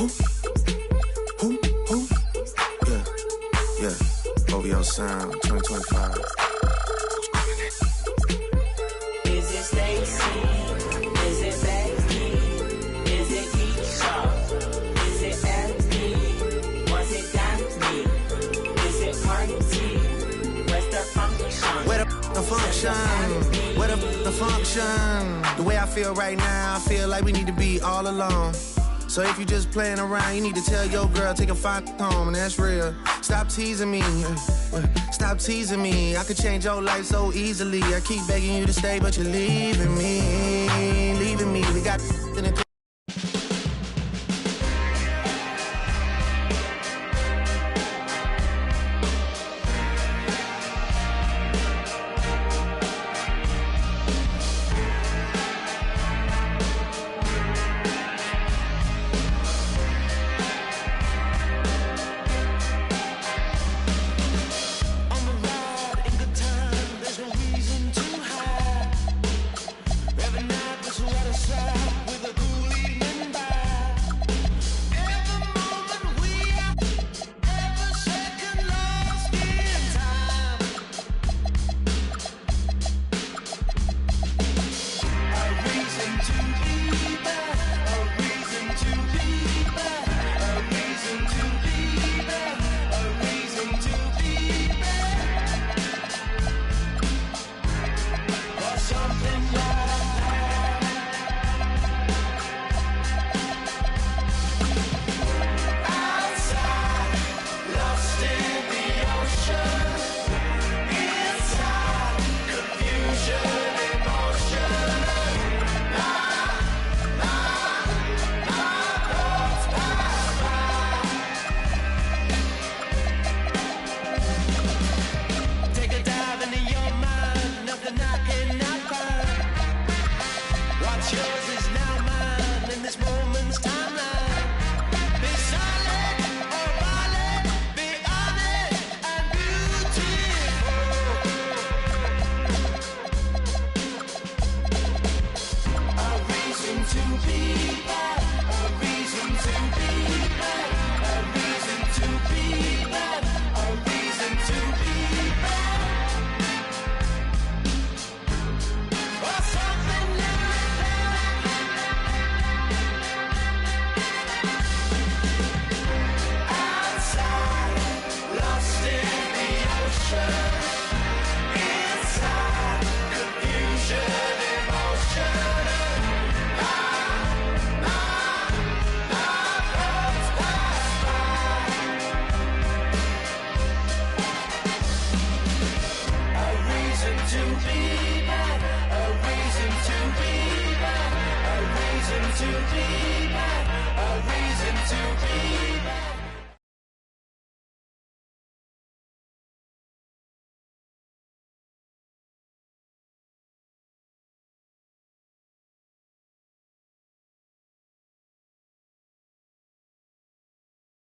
Who? Yeah. OVO Sound 2025. Is it Stacy? Is it Becky? Is it Keisha? Is it Abby? Was it Daphne? Is it Party? Where's the function? Where the function? Where the function? The way I feel right now, I feel like we need to be all alone. So if you just playing around, you need to tell your girl, take a fine home, and that's real. Stop teasing me. Stop teasing me. I could change your life so easily. I keep begging you to stay, but you're leaving me. Leaving me. We got in it.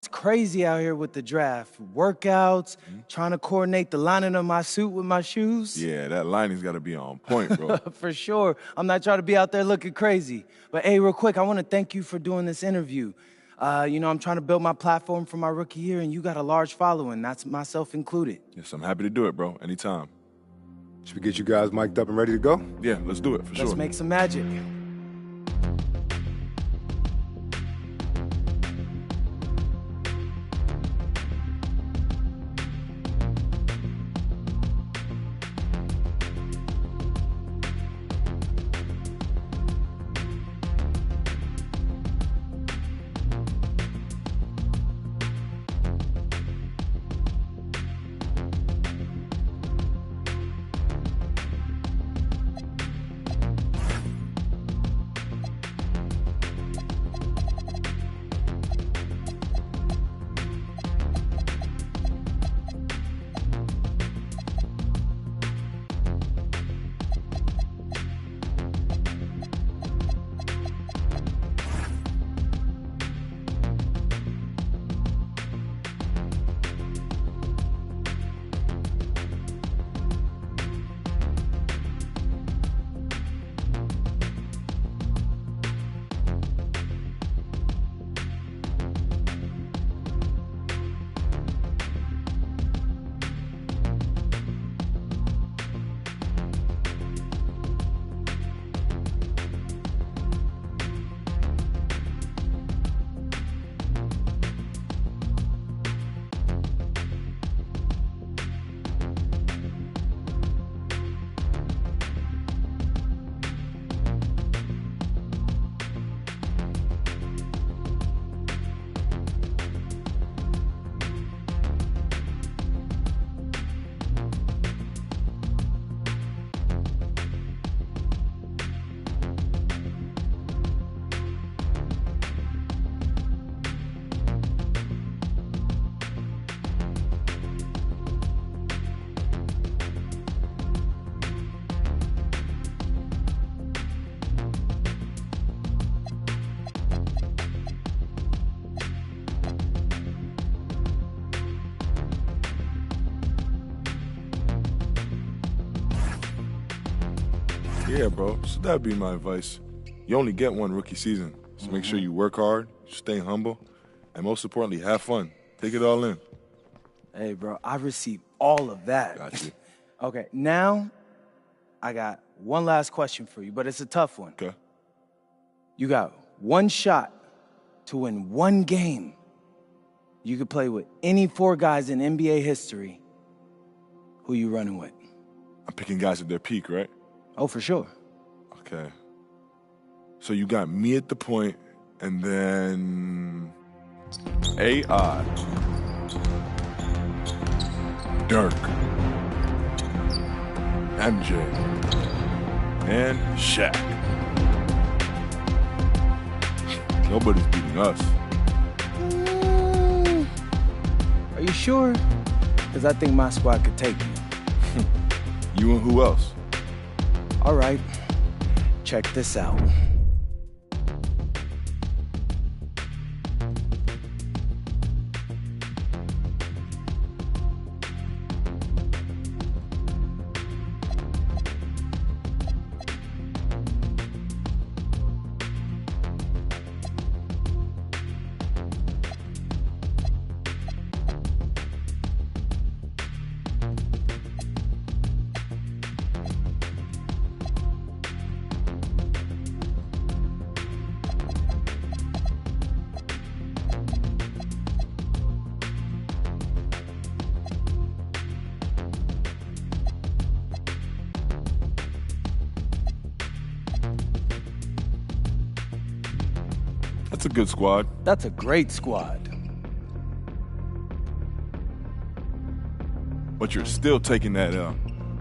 It's crazy out here with the draft. Workouts, trying to coordinate the lining of my suit with my shoes. Yeah, that lining's got to be on point, bro. For sure. I'm not trying to be out there looking crazy. But hey, real quick, I want to thank you for doing this interview. I'm trying to build my platform for my rookie year, and you got a large following. That's myself included. Yes, I'm happy to do it, bro. Anytime. Should we get you guys mic'd up and ready to go? Yeah, let's do it, for sure. Let's make some magic. Yeah, bro. So that'd be my advice. You only get one rookie season. So make sure you work hard, stay humble, and most importantly, have fun. Take it all in. Hey, bro, I received all of that. Got you. Okay, now I got one last question for you, but it's a tough one. Okay. You got one shot to win one game. You could play with any 4 guys in NBA history. Who you running with? I'm picking guys at their peak, right? Oh, for sure. Okay. So you got me at the point, and then AI, Dirk, MJ, and Shaq. Nobody's beating us. Are you sure? Because I think my squad could take you. You and who else? All right, check this out. That's a good squad. That's a great squad. But you're still taking that L.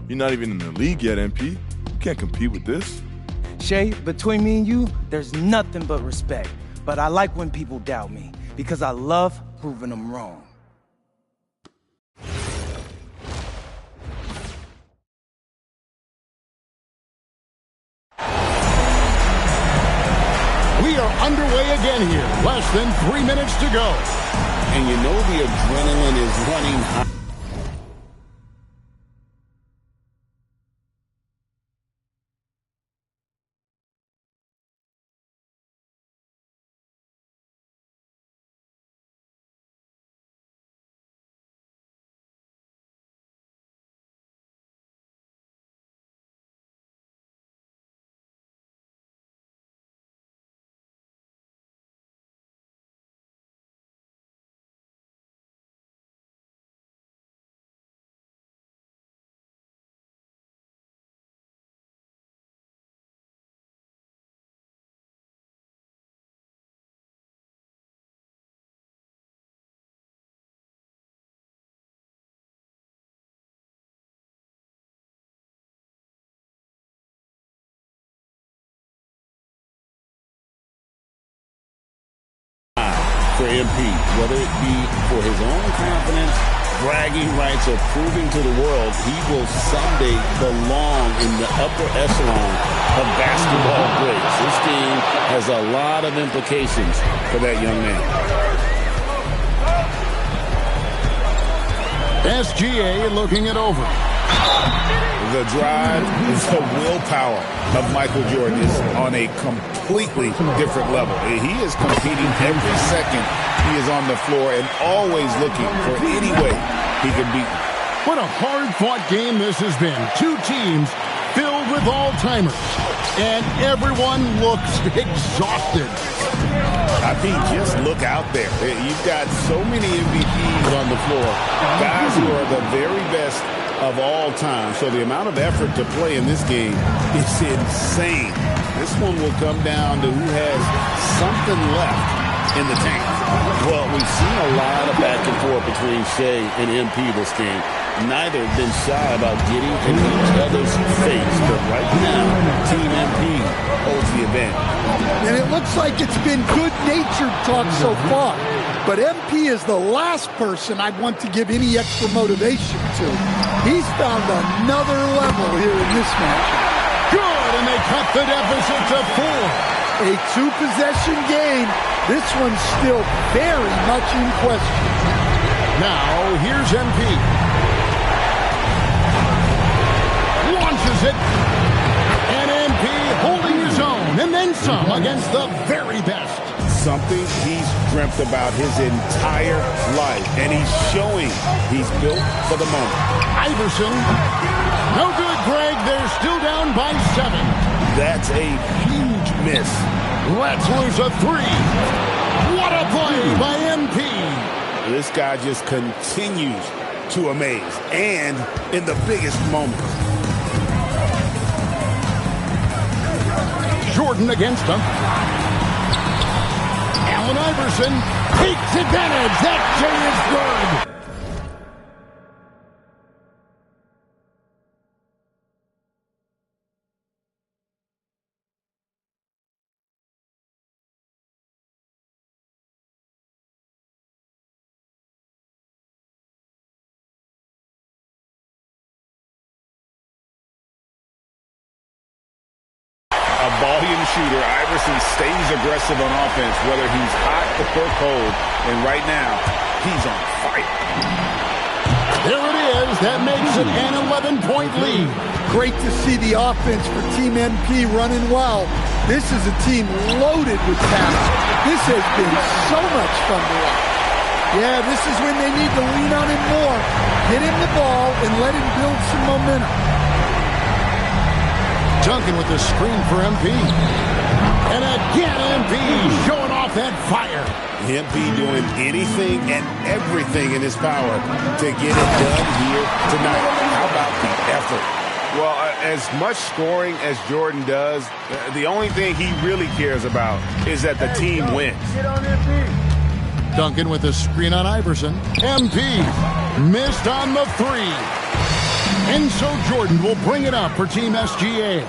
You're not even in the league yet, MP. You can't compete with this. Shay, between me and you, there's nothing but respect. But I like when people doubt me because I love proving them wrong. We are underway again here. Less than 3 minutes to go. And you know the adrenaline is running high. For MP, whether it be for his own confidence, bragging rights, or proving to the world he will someday belong in the upper echelon of basketball greats. This game has a lot of implications for that young man. SGA looking it over. The drive, the willpower of Michael Jordan is on a completely different level. He is competing every second he is on the floor and always looking for any way he can beat them. What a hard-fought game this has been. 2 teams filled with all-timers. And everyone looks exhausted. I mean, just look out there. You've got so many MVPs on the floor, guys who are the very best of all time. So the amount of effort to play in this game is insane. This one will come down to who has something left in the tank. Well, we've seen a lot of back and forth between Shea and MP this game. Neither have been shy about getting in each other's face. But right now, Team MP holds the advantage. And it looks like it's been good-natured talk so far. But MP is the last person I'd want to give any extra motivation to. He's found another level here in this match. Good, and they cut the deficit to 4. A 2-possession game. This one's still very much in question. Now, here's MP. Launches it. And MP holding his own and then some against the very best. Something he's dreamt about his entire life, and he's showing he's built for the moment. Iverson. No good, Greg. They're still down by 7. That's a huge miss. Let's lose a 3. What a play by MP. This guy just continues to amaze, and in the biggest moments. Jordan against him. Allen Iverson takes advantage. That J is good. A volume shooter, Iverson stays aggressive on offense, whether he's hot or cold. And right now, he's on fire. There it is. That makes it an 11-point lead. Great to see the offense for Team MP running well. This is a team loaded with talent. This has been so much fun to watch. Yeah, this is when they need to lean on him more. Get him the ball and let him build some momentum. Duncan with the screen for MP. And again, MP showing off that fire. MP doing anything and everything in his power to get it done here tonight. How about the effort? Well, as much scoring as Jordan does, the only thing he really cares about is that the team wins. Duncan with the screen on Iverson. MP missed on the 3. And so Jordan will bring it up for Team SGA.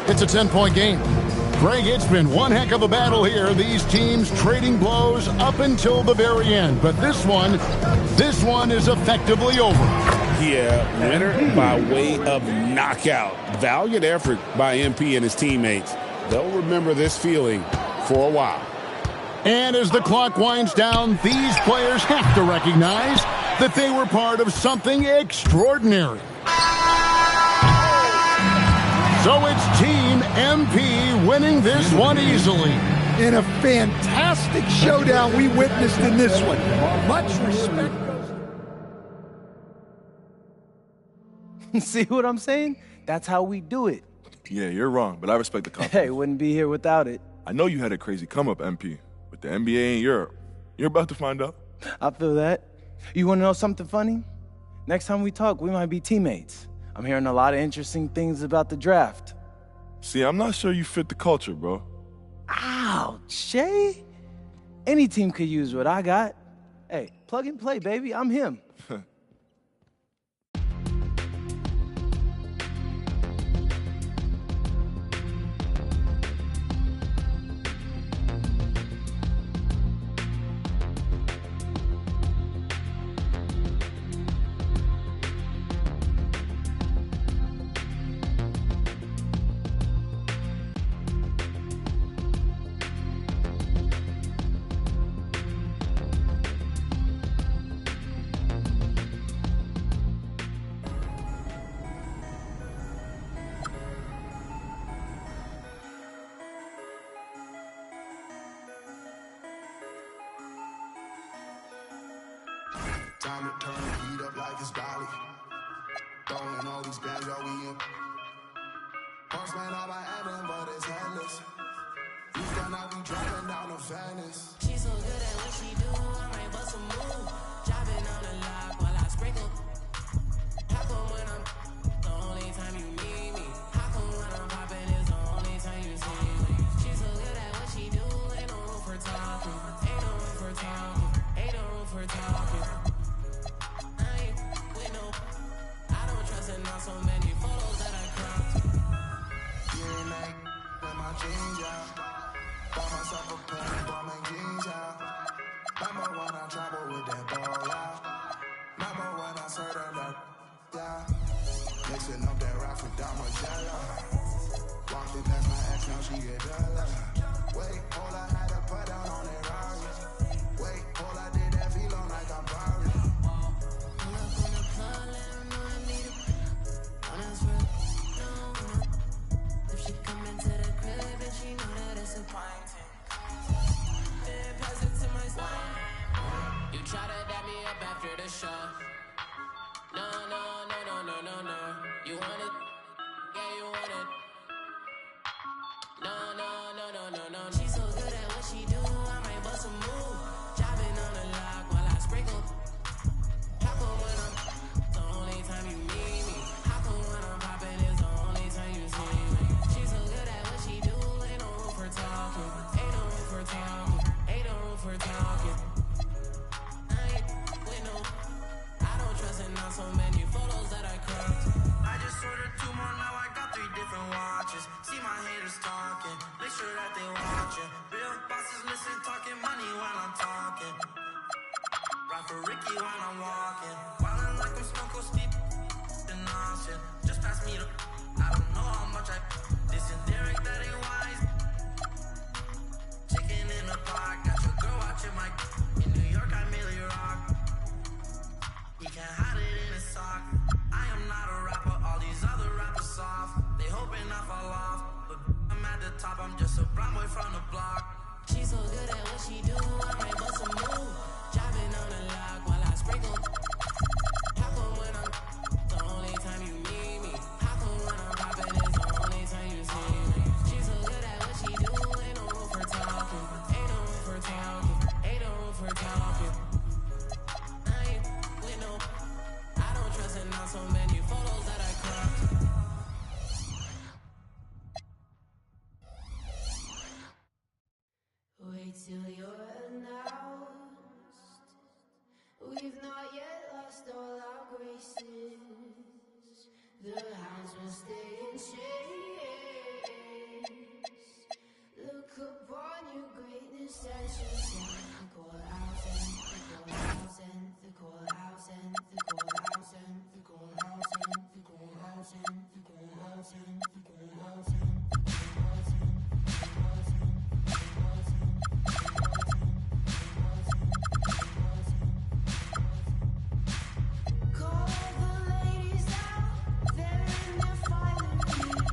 It's a 10-point game. Greg, it's been one heck of a battle here. These teams trading blows up until the very end. But this one is effectively over. Yeah, winner by way of knockout. Valiant effort by MP and his teammates. They'll remember this feeling for a while. And as the clock winds down, these players have to recognize that they were part of something extraordinary. So it's Team MP winning this one easily. In a fantastic showdown we witnessed in this one. Much respect. See what I'm saying? That's how we do it. Yeah, you're wrong, but I respect the confidence. Hey, wouldn't be here without it. I know you had a crazy come-up, MP, with the NBA in Europe. You're about to find out. I feel that. You want to know something funny? Next time we talk, we might be teammates. I'm hearing a lot of interesting things about the draft. See, I'm not sure you fit the culture, bro. Ouch, Shay. Any team could use what I got. Hey, plug and play, baby. I'm him. Time to turn the heat up like it's Dolly. Throwing all these bands while we in. Horseman out by Adam, but it's headless. You found out we dropping down the fatness. She's so good at what she do, I might bust a move. Dropping on the lock while I sprinkle. How come when I'm the only time you need me? How come when I'm popping is the only time you see me? She's so good at what she do, ain't no room for talking. Ain't no room for talking. Ain't no room for talking. Not so many photos that I cropped. Yeah, like when my jeans out. Bought myself a pair of bombing jeans out. Number one, I travel with that ball out. Number one, I serve them that yeah. Mixing up that rock with Dama Jella. Walking past my ex, now she get dollar. Wait, all I had to put down on that Rari. Wait, all I did that feel on like I'm Barry. If she come see when I'm walking. Wildin' like I'm Stone Cold Steve and Austin. Just pass me the. I don't know how much I. This and Derek, that ain't wise. Chicken in the pot, got your girl watching my. In New York, I merely rock. You can't hide it in a sock. I am not a rapper, all these other rappers soft. They hoping I fall off, but I'm at the top, I'm just a brown boy from the block. She's so good at what she do, I might bust a move. Driving on the lock while I sprinkle. How come when I'm the only time you need me? How come when I'm popping is the only time you see me? She's so good at what she do, ain't no room for talking. Ain't no room for talking. Ain't no room for talking. I ain't with no. I don't trust in not so many photos that I cropped. Wait till you're announced. We've not yet lost all our graces. The hounds will stay in chase. Look upon your greatness as you send the courthouse and the courthouse and the courthouse and the courthouse and the courthouse and the courthouse and the courthouse and the courthouse and the courthouse and the courthouse and call the ladies out, they're in their finery.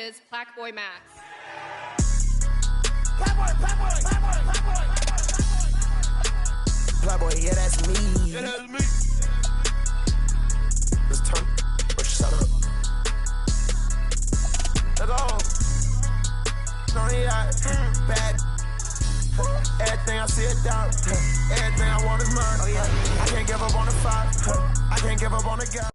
is Blackboy Max. Playboy, yeah, that's me. Yeah, that's me. Let's turn or shut up. Let's go. Bad. Everything I see it down. Everything I want is mine. Oh, yeah. I can't give up on the fight. I can't give up on the guy.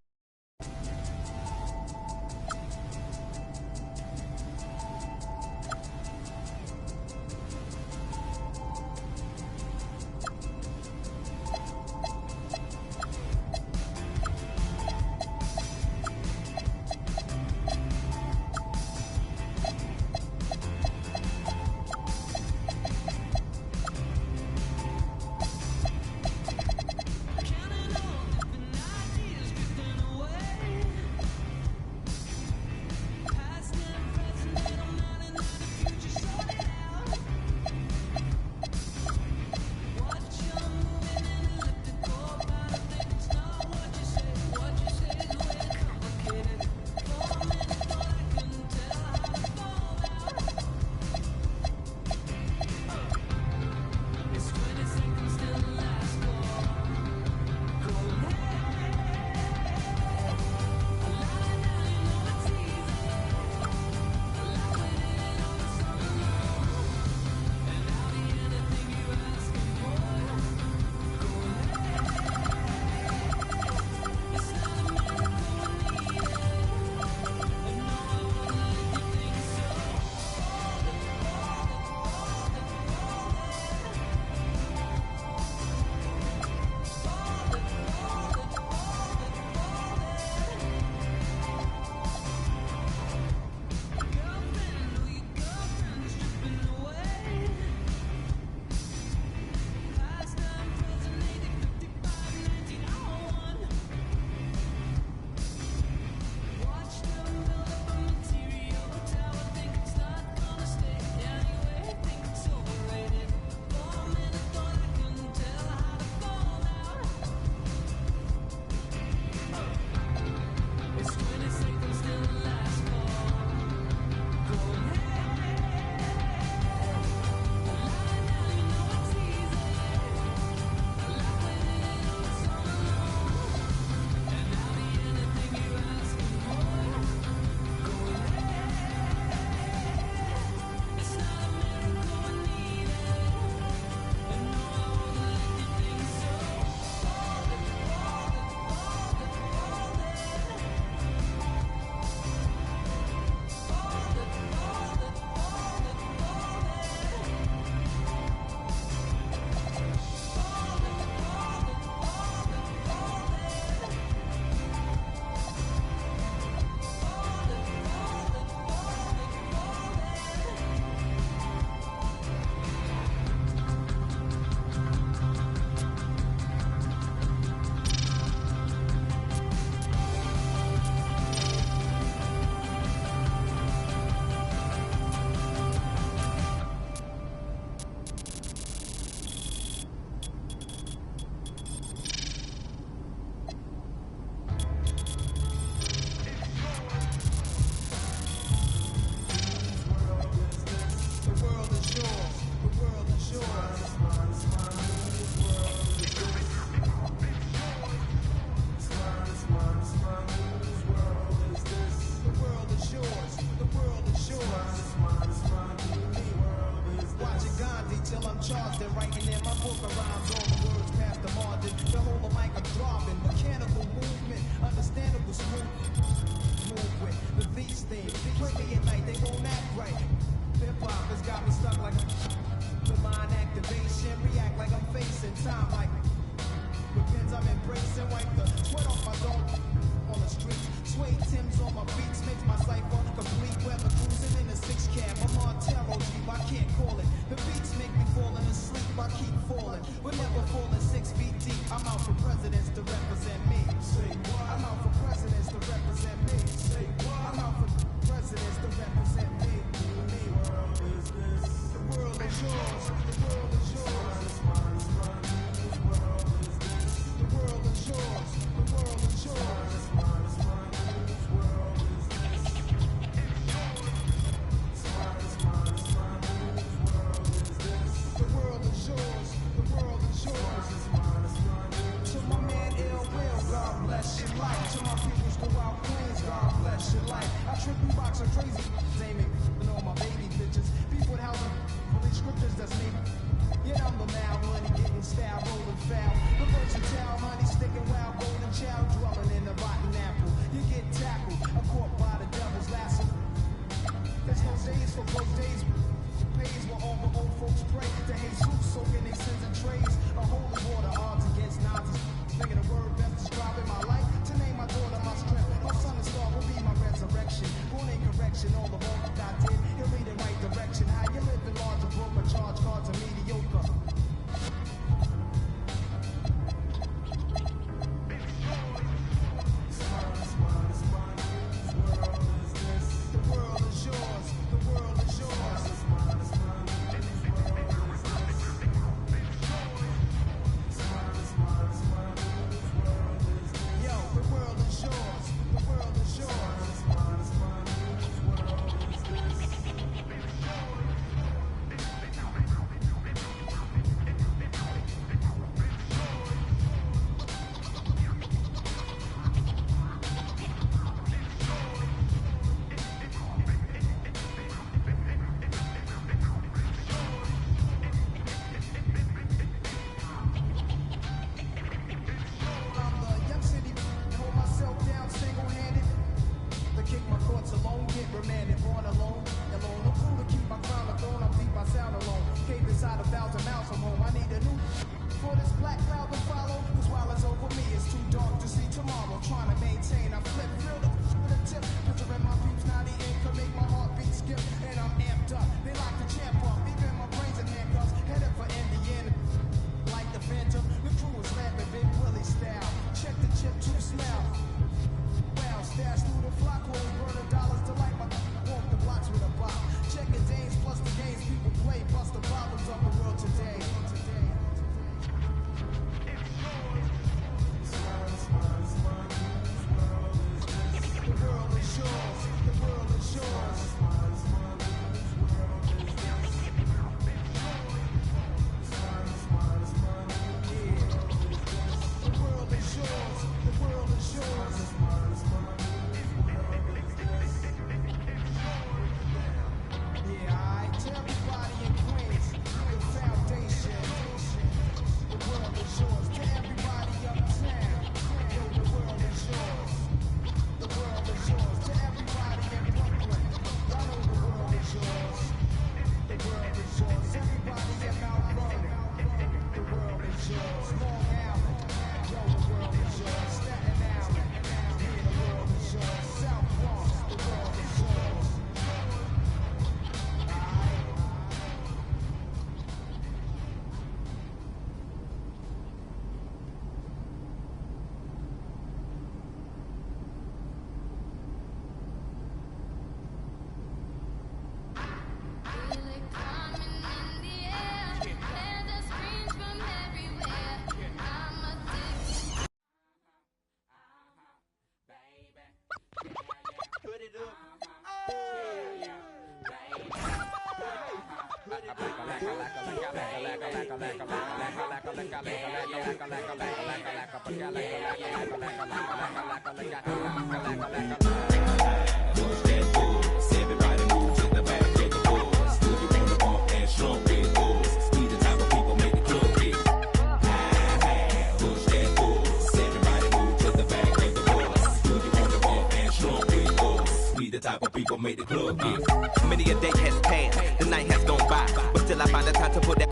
Type of people made the club big. Many a day has passed, the night has gone by, but still I find the time to put that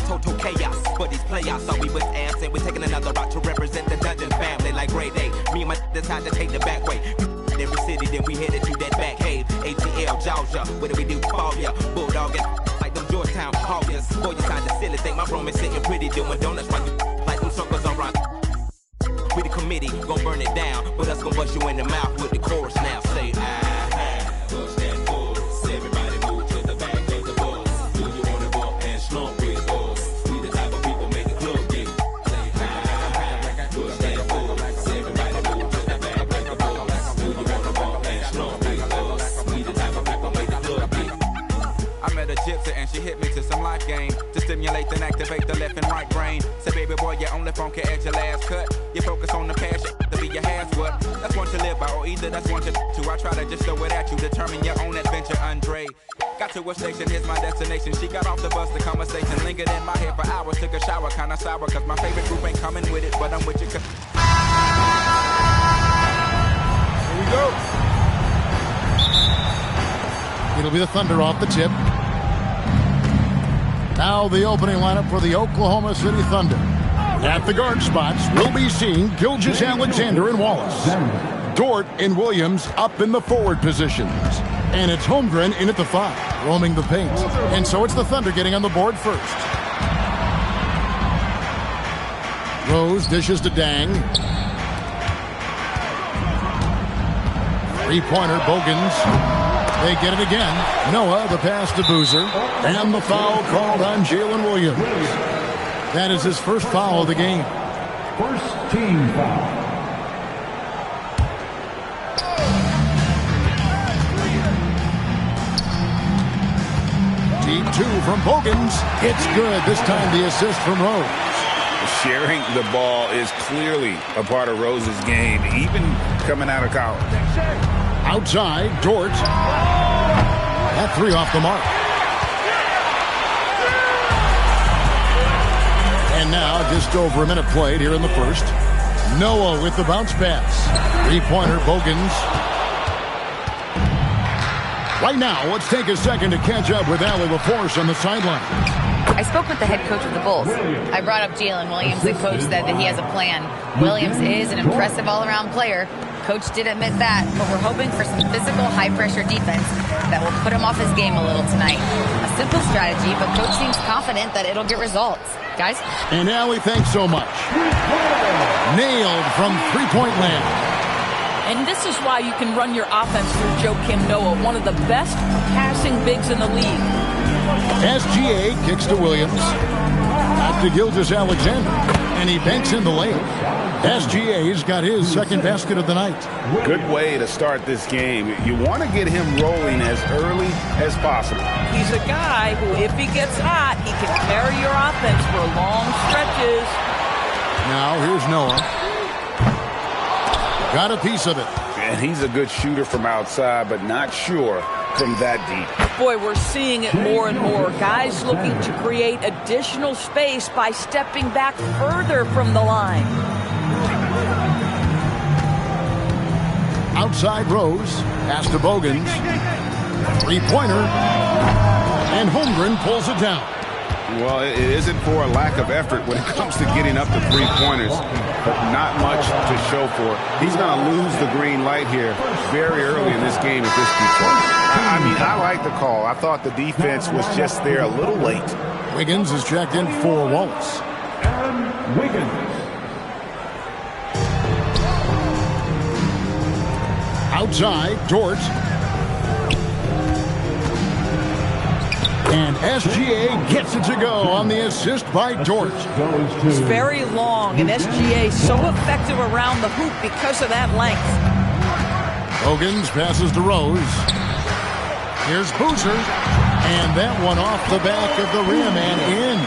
total chaos. For these playoffs, so we was abs and we're taking another route to represent the Dungeon family like grade A. Me and my decide to take the back way. Every city, then we headed to that back cave. ATL, Georgia, what do we do? Fall ya, bulldog and like them Georgetown Colliers. Boy, you kinda silly, think my room is sitting pretty, doing donuts while you like them circles around. We the committee, gon' burn it down, but us gon' bust you in the mouth with the chorus now. Say, push that force. Everybody move to the back of the bus. Do you wanna bump and slump with us? We the type of people make the club get. Say, push that force. Everybody move to the back of the bus. Do you wanna bump and slump with us? We the type of people make the club get. I met a gypsy and she hit me to some life game to stimulate and activate the left and right brain. Say, baby boy, you only phone can add your last cut. You focus on the passion to be your half what. That's one to live by, or either that's one to I try to just throw it at you. Determine your own adventure, Andre. Got to a station, here's my destination. She got off the bus, the conversation lingered in my head for hours. Took a shower, kinda sour, cause my favorite group ain't coming with it, but I'm with you. Here we go. It'll be the Thunder off the tip. Now the opening lineup for the Oklahoma City Thunder. At the guard spots, we'll be seeing Gilgeous-Alexander and Wallace. Dort and Williams up in the forward positions. And it's Holmgren in at the 5, roaming the paint. And so it's the Thunder getting on the board first. Rose dishes to Dang. Three-pointer, Bogans. They get it again. Noah, the pass to Boozer. And the foul called on Jalen Williams. That is his first foul of the game. First team foul. Deep 2 from Bogans. It's good. This time the assist from Rose. Sharing the ball is clearly a part of Rose's game, even coming out of college. Outside, Dort. That 3 off the mark. And now, just over a minute played here in the first. Noah with the bounce pass. Three-pointer, Bogans. Right now, let's take a second to catch up with Allie LaForce on the sideline. I spoke with the head coach of the Bulls. I brought up Jalen Williams. The coach said that he has a plan. Williams is an impressive all-around player. Coach did admit that, but we're hoping for some physical, high-pressure defense that will put him off his game a little tonight. A simple strategy, but Coach seems confident that it'll get results. Guys? And Allie, thanks so much. Nailed from three-point land. And this is why you can run your offense through Joakim Noah, one of the best passing bigs in the league. SGA kicks to Williams. Back to Gilgeous-Alexander. And he banks in the lane. SGA's got his second basket of the night. Good way to start this game. You want to get him rolling as early as possible. He's a guy who, if he gets hot, he can carry your offense for long stretches. Now here's Noah. Got a piece of it. And he's a good shooter from outside, but not sure from that deep. Boy, we're seeing it more and more. Guys looking to create additional space by stepping back further from the line. Outside Rose. Pass to Bogans. Three-pointer. And Holmgren pulls it down. Well, it isn't for a lack of effort when it comes to getting up to three-pointers, but not much to show for it. He's going to lose the green light here very early in this game if this keeps going. I mean, I like the call. I thought the defense was just there a little late. Wiggins is checked in for Wallace. And Wiggins. Outside, Dort. And SGA gets it to go on the assist by Dort. It's very long, and SGA so effective around the hoop because of that length. Bogans passes to Rose. Here's Boozer. And that one off the back of the rim and in.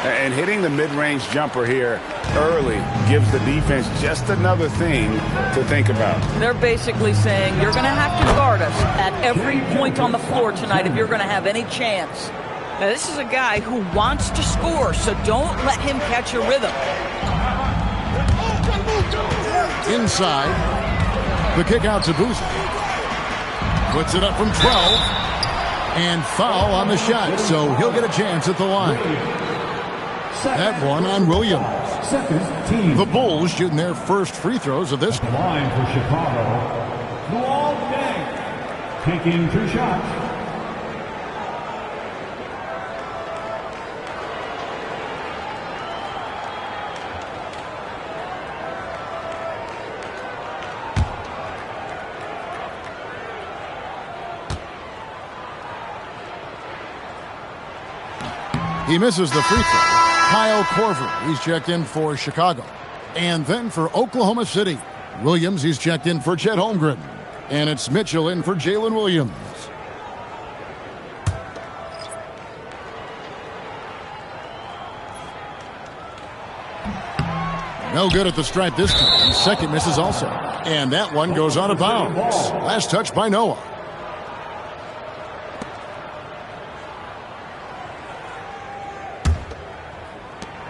And hitting the mid-range jumper here early gives the defense just another thing to think about. They're basically saying you're going to have to guard us at every point on the floor tonight if you're going to have any chance. Now, this is a guy who wants to score, so don't let him catch a rhythm. Inside. The kick out to Boozer. Puts it up from 12. And foul on the shot, so he'll get a chance at the line. That one on Williams. The Bulls shooting their first free throws of this game. Line for Chicago. Luol Deng taking 2 shots. He misses the free throw. Kyle Korver, he's checked in for Chicago. And then for Oklahoma City, Williams, he's checked in for Chet Holmgren. And it's Mitchell in for Jalen Williams. No good at the stripe this time. Second misses also. And that one goes out of bounds. Last touch by Noah.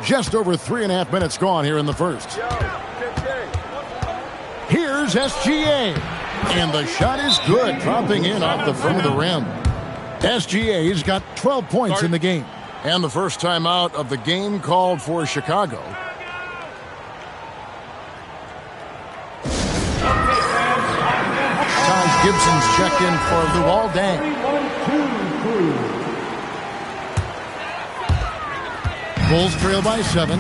Just over 3.5 minutes gone here in the first. Here's SGA. And the shot is good, dropping in off the front of the rim. SGA's got 12 points in the game. And the first time out of the game called for Chicago. Taj Gibson's checked in for Luol Deng. Bulls trail by 7.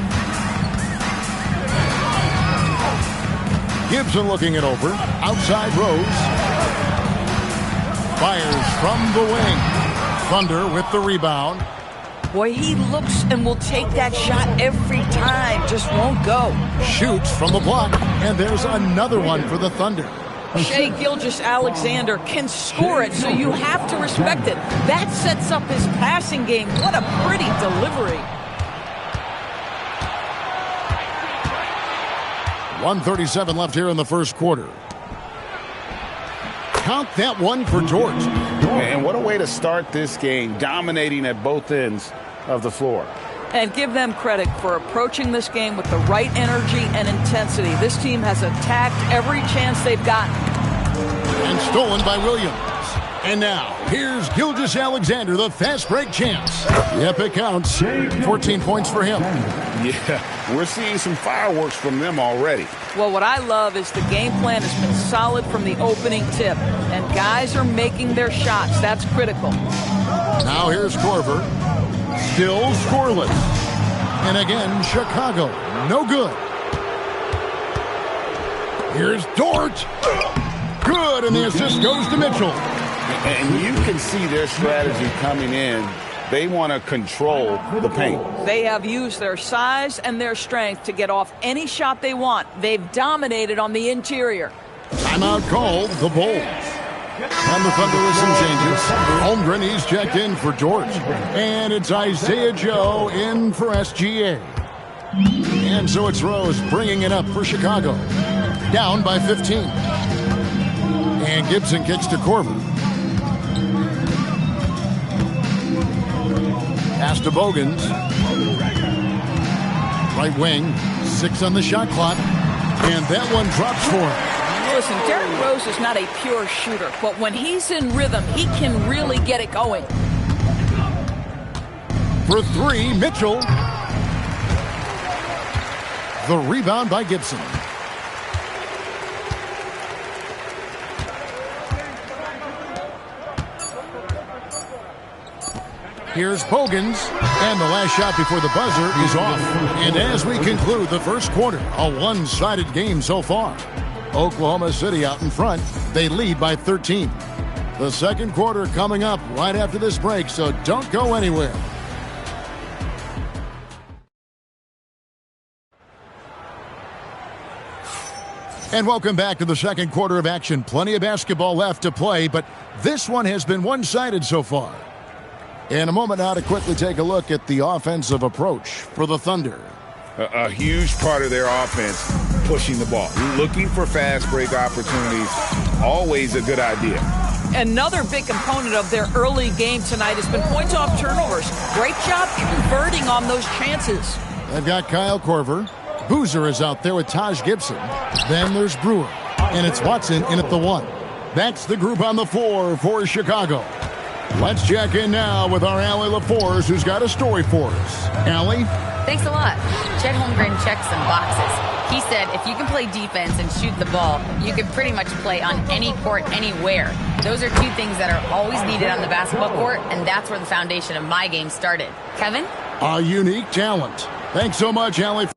Gibson looking it over. Outside Rose. Fires from the wing. Thunder with the rebound. Boy, he looks and will take that shot every time. Just won't go. Shoots from the block. And there's another one for the Thunder. Shai Gilgeous-Alexander can score it, so you have to respect it. That sets up his passing game. What a pretty delivery. 1:37 left here in the first quarter. Count that one for Dort. And what a way to start this game, dominating at both ends of the floor. And give them credit for approaching this game with the right energy and intensity. This team has attacked every chance they've gotten. And stolen by Williams. And now, here's Gilgeous-Alexander, the fast break champs. Yep, it counts. 14 points for him. Yeah, we're seeing some fireworks from them already. Well, what I love is the game plan has been solid from the opening tip. And guys are making their shots. That's critical. Now here's Korver. Still scoreless. And again, Chicago. No good. Here's Dort. Good, and the assist goes to Mitchell. And you can see their strategy coming in They want to control the paint. They have used their size and their strength to get off any shot they want. They've dominated on the interior. Timeout called the Bulls. And the Thunder with some changes. Holmgren, he's checked in for George. And it's Isaiah Joe in for SGA. And so it's Rose bringing it up for Chicago. Down by 15. And Gibson kicks to Korver. Pass to Bogans. Right wing. 6 on the shot clock. And that one drops for him. Listen, Derrick Rose is not a pure shooter, but when he's in rhythm, he can really get it going. For 3, Mitchell. The rebound by Gibson. Here's Bogans, and the last shot before the buzzer is off. And as we conclude the first quarter, a one-sided game so far. Oklahoma City out in front. They lead by 13. The second quarter coming up right after this break, so don't go anywhere. And welcome back to the second quarter of action. Plenty of basketball left to play, but this one has been one-sided so far. In a moment now to quickly take a look at the offensive approach for the Thunder. A huge part of their offense, pushing the ball. Looking for fast break opportunities, always a good idea. Another big component of their early game tonight has been points off turnovers. Great job converting on those chances. They've got Kyle Korver. Boozer is out there with Taj Gibson. Then there's Brewer. And it's Watson in at the 1. That's the group on the floor for Chicago. Let's check in now with our Allie LaForce, who's got a story for us. Allie? Thanks a lot. Chet Holmgren checked some boxes. He said if you can play defense and shoot the ball, you can pretty much play on any court, anywhere. Those are 2 things that are always needed on the basketball court, and that's where the foundation of my game started. Kevin? A unique talent. Thanks so much, Allie.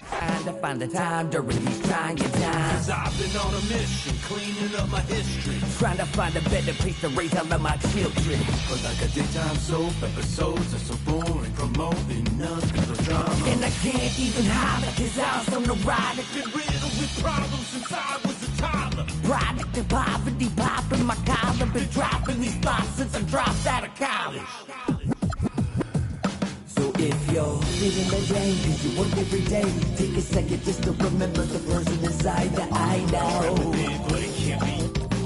Trying to find the time during these trying times. I've been on a mission, cleaning up my history. Trying to find a better place to raise all of my children. But like a daytime soap, episodes are so boring, promoting nothing but drama. And I can't even hide it, cause I was on the ride. I've been riddled with problems since I was a toddler. Product of poverty, popping my collar. Been dropping these thoughts since I dropped out of college. So if you're feeling the drain, cause you work every day, take a second just to remember the person inside that I know.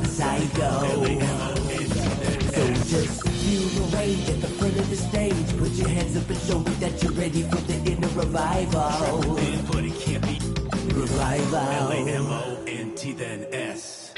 Psycho. So just feel the weight at the front of the stage. Put your hands up and show me that you're ready for the inner revival. But it can't be revival. L-A-M-O-N-T then S.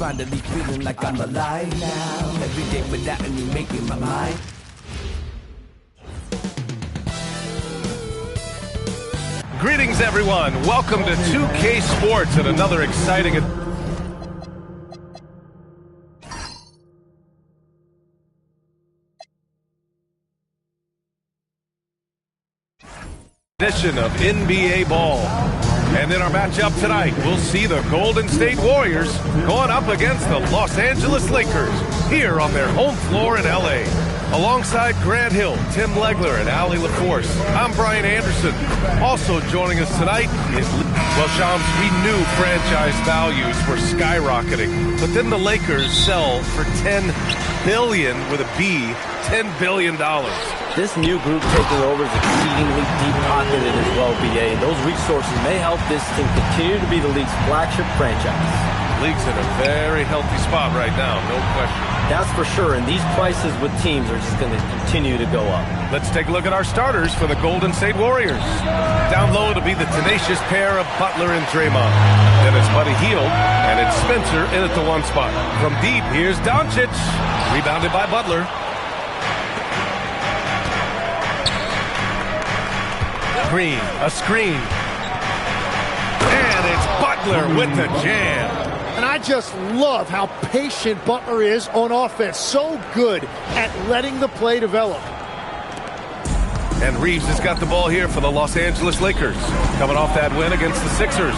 Finally feeling like I'm alive now. Every day without any making my mind. Greetings, everyone. Welcome to 2K Sports and another exciting edition of NBA Ball. And in our matchup tonight, we'll see the Golden State Warriors going up against the Los Angeles Lakers here on their home floor in LA. Alongside Grant Hill, Tim Legler, and Allie LaForce, I'm Brian Anderson. Also joining us tonight is, well, Shams, we knew franchise values were skyrocketing, but then the Lakers sell for $10 billion with a B, $10 billion. This new group taking over is exceedingly deep-pocketed as well, BA. Those resources may help this team continue to be the league's flagship franchise. League's in a very healthy spot right now, no question. That's for sure, and these prices with teams are just going to continue to go up. Let's take a look at our starters for the Golden State Warriors. Down low, it'll be the tenacious pair of Butler and Draymond. Then it's Buddy Hield, and it's Spencer in at the one spot. From deep, here's Doncic, rebounded by Butler. Green, a screen. And it's Butler with the jam. And I just love how patient Butler is on offense. So good at letting the play develop. And Reeves has got the ball here for the Los Angeles Lakers, coming off that win against the Sixers.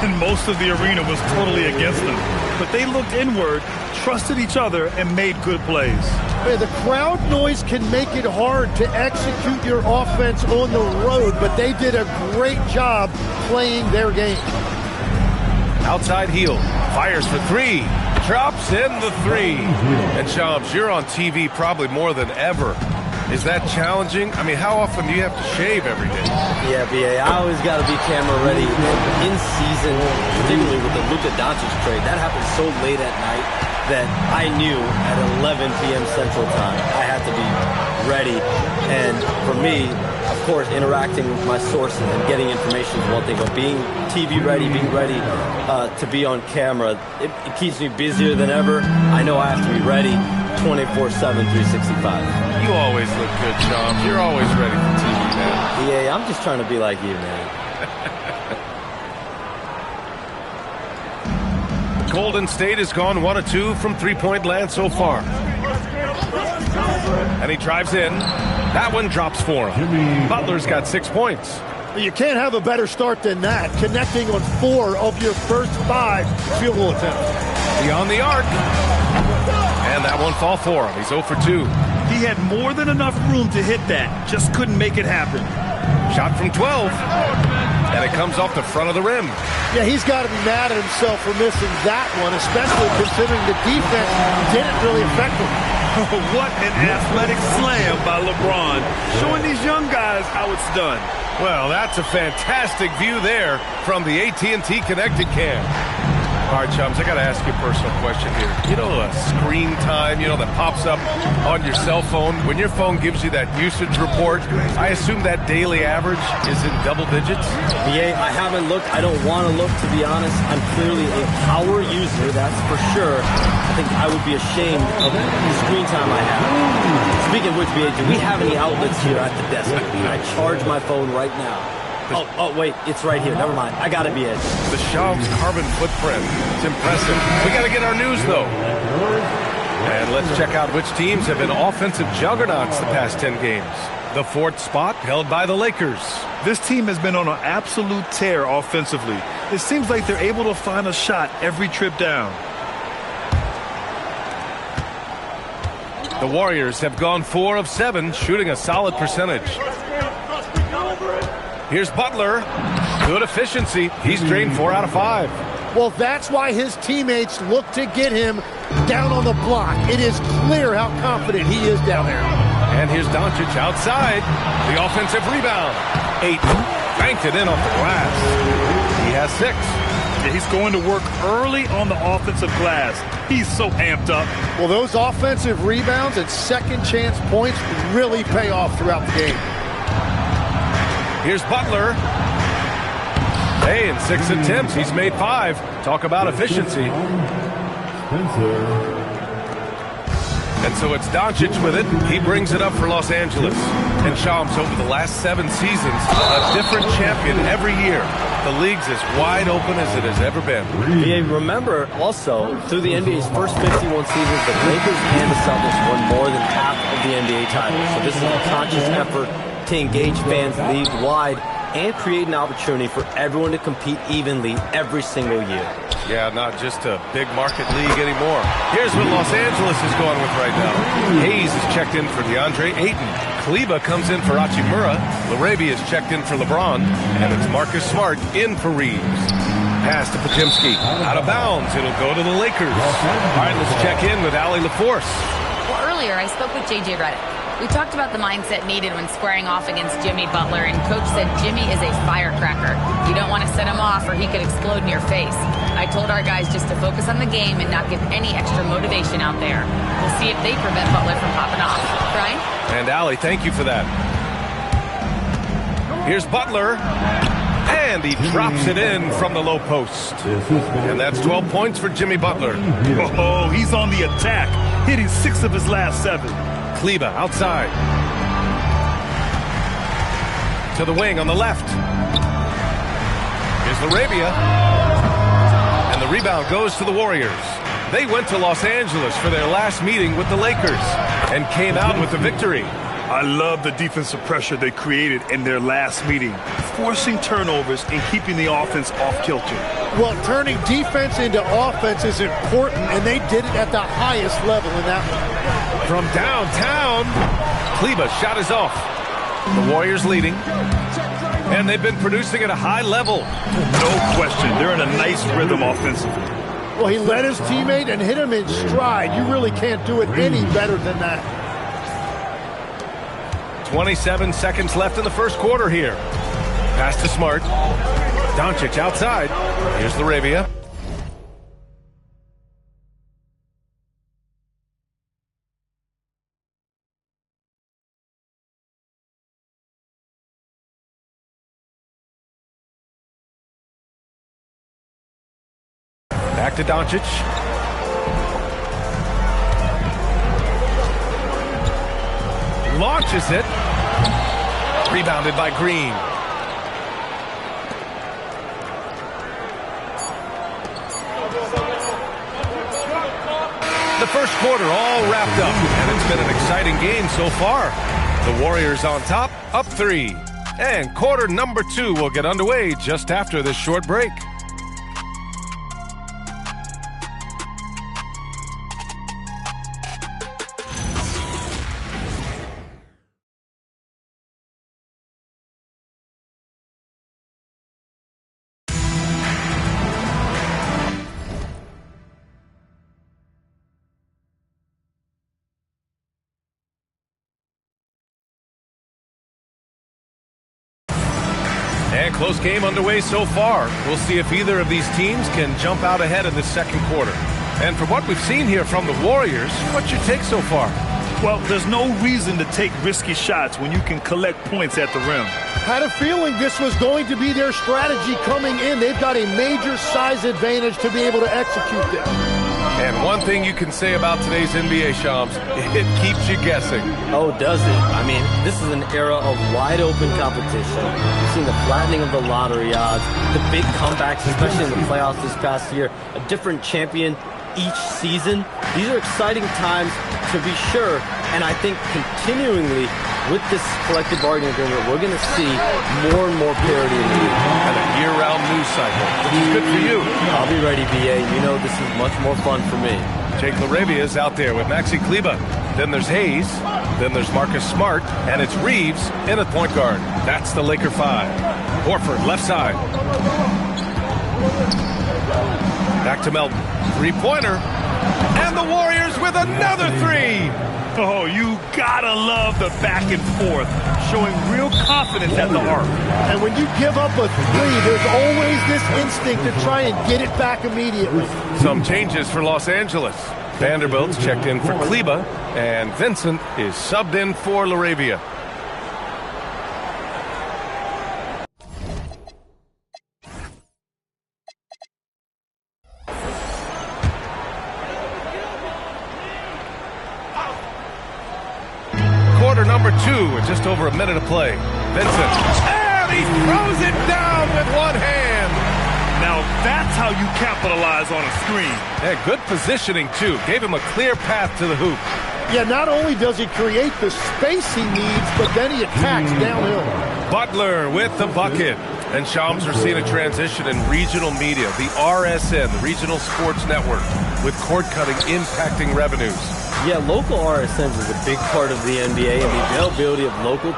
And most of the arena was totally against them. But they looked inward, trusted each other, and made good plays. Man, the crowd noise can make it hard to execute your offense on the road, but they did a great job playing their game. Outside Hield, fires for three, drops in the three. And Shams, you're on TV probably more than ever. Is that challenging? I mean, how often do you have to shave every day? Yeah, BA, I always got to be camera ready. In season, particularly with the Luka Doncic trade, that happened so late at night that I knew at 11 p.m. Central Time I had to be ready. And for me, of course, interacting with my sources and getting information is one thing, but being TV ready, being ready to be on camera, it keeps me busier than ever. I know I have to be ready 24/7, 365. You always look good, Shams. You're always ready for TV, man. Yeah, I'm just trying to be like you, man. Golden State has gone 1 of 2 from three-point land so far. And he drives in. That one drops for him. Butler's got 6 points. You can't have a better start than that, connecting on 4 of your first 5 field goal attempts. Beyond the arc. And that one fall for him. He's 0 for 2. He had more than enough room to hit that, just couldn't make it happen. Shot from 12. And it comes off the front of the rim. Yeah, he's got to be mad at himself for missing that one, especially considering the defense didn't really affect him. What an athletic slam by LeBron, showing these young guys how it's done. Well, that's a fantastic view there from the AT&T Connected Cam. All right, Chums, I got to ask you a personal question here. You know, screen time, that pops up on your cell phone. When your phone gives you that usage report, I assume that daily average is in double digits? Yeah, I haven't looked. I don't want to look, to be honest. I'm clearly a power user, that's for sure. I think I would be ashamed of the screen time I have. Speaking of which, BA, do we have any outlets here at the desk? I charge my phone right now. Oh, wait, it's right here. Never mind. I got to be it. The Shams carbon footprint. It's impressive. We got to get our news, though. And let's check out which teams have been offensive juggernauts the past 10 games. The 4th spot held by the Lakers. This team has been on an absolute tear offensively. It seems like they're able to find a shot every trip down. The Warriors have gone 4 of 7, shooting a solid percentage. Here's Butler. Good efficiency. He's drained 4 out of 5. Well, that's why his teammates look to get him down on the block. It is clear how confident he is down there. And here's Doncic outside. The offensive rebound. Ayton banked it in off the glass. He has 6. Yeah, he's going to work early on the offensive glass. He's so amped up. Well, those offensive rebounds and second chance points really pay off throughout the game. Here's Butler. Hey, in 6 attempts, he's made 5. Talk about efficiency. And so it's Doncic with it. He brings it up for Los Angeles. And Shams, over the last 7 seasons, a different champion every year. The league's as wide open as it has ever been. Yeah, remember also, through the NBA's first 51 seasons, the Lakers and the Celtics won more than half of the NBA titles. So this is a conscious effort to engage fans league-wide and create an opportunity for everyone to compete evenly every single year. Yeah, not just a big market league anymore. Here's what Los Angeles is going with right now. Hayes is checked in for DeAndre Ayton. Kleber comes in for Hachimura. Larabia is checked in for LeBron. And it's Marcus Smart in for Reeves. Pass to Podziemski. Out of bounds. It'll go to the Lakers. All right, let's check in with Allie LaForce. Well, earlier I spoke with J.J. Redick. We talked about the mindset needed when squaring off against Jimmy Butler, and Coach said Jimmy is a firecracker. You don't want to set him off or he could explode in your face. I told our guys just to focus on the game and not give any extra motivation out there. We'll see if they prevent Butler from popping off. Brian? And Allie, thank you for that. Here's Butler. And he drops it in from the low post. And that's 12 points for Jimmy Butler. Oh, he's on the attack, hitting 6 of his last 7. Kleber outside. To the wing on the left. Here's Larabia. And the rebound goes to the Warriors. They went to Los Angeles for their last meeting with the Lakers and came out with the victory. I love the defensive pressure they created in their last meeting, forcing turnovers and keeping the offense off kilter. Well, turning defense into offense is important, and they did it at the highest level in that one. From downtown, Kleber's shot is off. The Warriors leading, and they've been producing at a high level. No question, they're in a nice rhythm offensively. Well, he led his teammate and hit him in stride. You really can't do it any better than that. 27 seconds left in the first quarter here. Pass to Smart. Doncic outside. Here's Larabia. Back to Doncic. Launches it. Rebounded by Green. The first quarter all wrapped up, and it's been an exciting game so far. The Warriors on top, up 3. And quarter number 2 will get underway just after this short break. And close game underway so far. We'll see if either of these teams can jump out ahead in the second quarter. And from what we've seen here from the Warriors, what's your take so far? Well, there's no reason to take risky shots when you can collect points at the rim. Had a feeling this was going to be their strategy coming in. They've got a major size advantage to be able to execute this. And one thing you can say about today's NBA, Shams, it keeps you guessing. Oh, does it? I mean, this is an era of wide-open competition. We've seen the flattening of the lottery odds, the big comebacks, especially in the playoffs this past year, a different champion each season. These are exciting times to be sure, and I think continually with this collective bargaining agreement, we're going to see more and more parity in the league. And a year-round news cycle, which is good for you. I'll be ready, BA. You know this is much more fun for me. Jake Larabia is out there with Maxi Kleber. Then there's Hayes. Then there's Marcus Smart. And it's Reeves in at point guard. That's the Laker 5. Horford, left side. Back to Melton. Three-pointer. And the Warriors with another 3. Oh, you gotta love the back and forth, showing real confidence at the arc. And when you give up a 3, there's always this instinct to try and get it back immediately. Some changes for Los Angeles. Vanderbilt's checked in for Kleber, and Vincent is subbed in for Larabia. quarter number 2 with just over a minute to play. Vincent, and he throws it down with one hand. Now that's how you capitalize on a screen. Yeah, good positioning, too. Gave him a clear path to the hoop. Yeah, not only does he create the space he needs, but then he attacks downhill. Butler with the bucket. And Shams, are seeing a transition in regional media, the RSN, the Regional Sports Network, with cord cutting impacting revenues. Yeah, local RSNs is a big part of the NBA, and the availability of local.